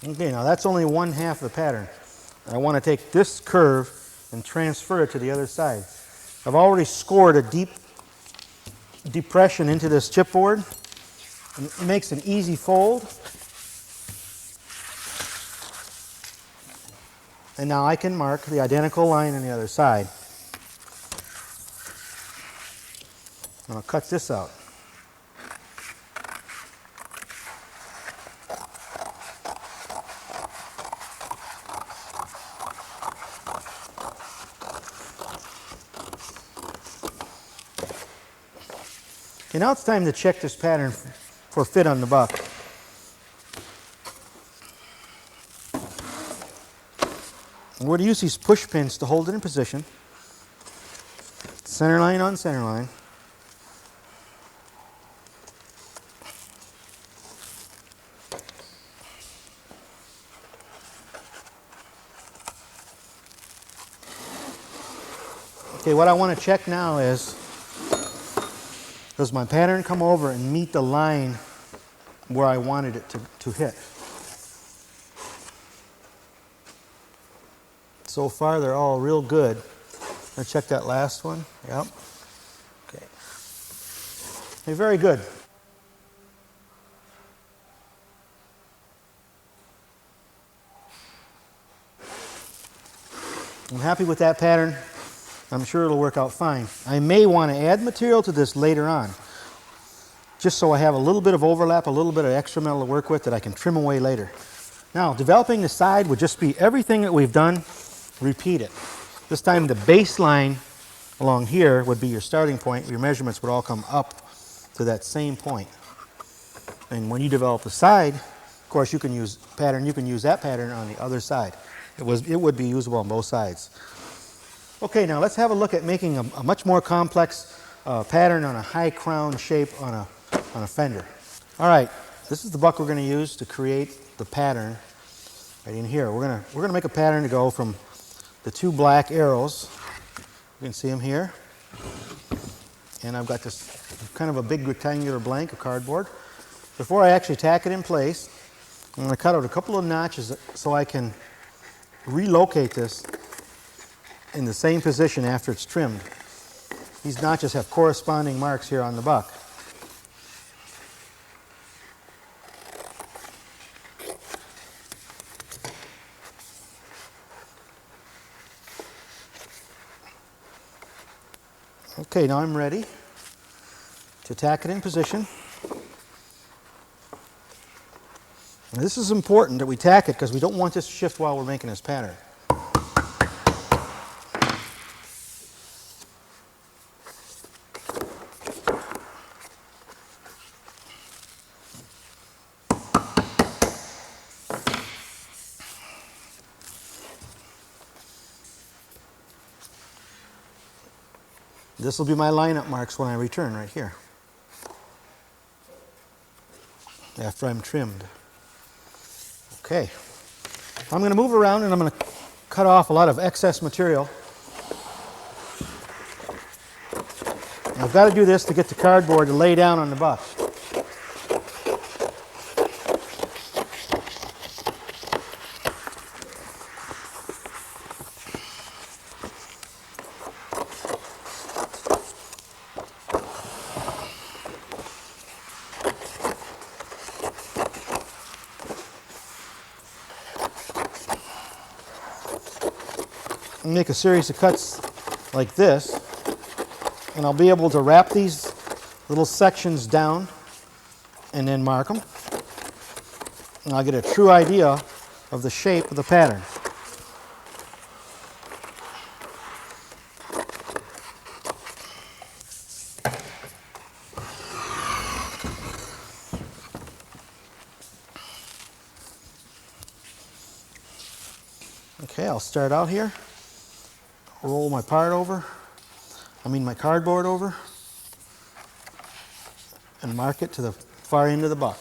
Okay, now that's only one half of the pattern. I want to take this curve and transfer it to the other side. I've already scored a deep depression into this chipboard. It makes an easy fold. And now I can mark the identical line on the other side. I'll cut this out. Okay, now it's time to check this pattern for fit on the buck. We're going to use these push pins to hold it in position. Center line on center line. Okay, what I want to check now is, does my pattern come over and meet the line where I wanted it to hit? So far, they're all real good. I'll check that last one. Yep. Okay. They're very good. I'm happy with that pattern. I'm sure it'll work out fine. I may want to add material to this later on, just so I have a little bit of overlap, a little bit of extra metal to work with that I can trim away later. Now, developing the side would just be everything that we've done, repeat it. This time the baseline along here would be your starting point. Your measurements would all come up to that same point. And when you develop the side, of course, you can use pattern. You can use that pattern on the other side. It would be usable on both sides. Okay, now let's have a look at making a much more complex pattern on a high crown shape on a Fender. All right, this is the buck we're going to use to create the pattern right in here. We're going to make a pattern to go from the two black arrows. You can see them here. And I've got this kind of a big rectangular blank of cardboard. Before I actually tack it in place, I'm going to cut out a couple of notches so I can relocate this in the same position after it's trimmed. These notches have corresponding marks here on the buck. Okay, now I'm ready to tack it in position. And this is important that we tack it because we don't want this to shift while we're making this pattern. This will be my lineup marks when I return right here, after I'm trimmed. Okay, I'm going to move around and I'm going to cut off a lot of excess material. I've got to do this to get the cardboard to lay down on the buck. Make a series of cuts like this, and I'll be able to wrap these little sections down and then mark them, and I'll get a true idea of the shape of the pattern. Okay, I'll start out here. Roll my my cardboard over, and mark it to the far end of the buck.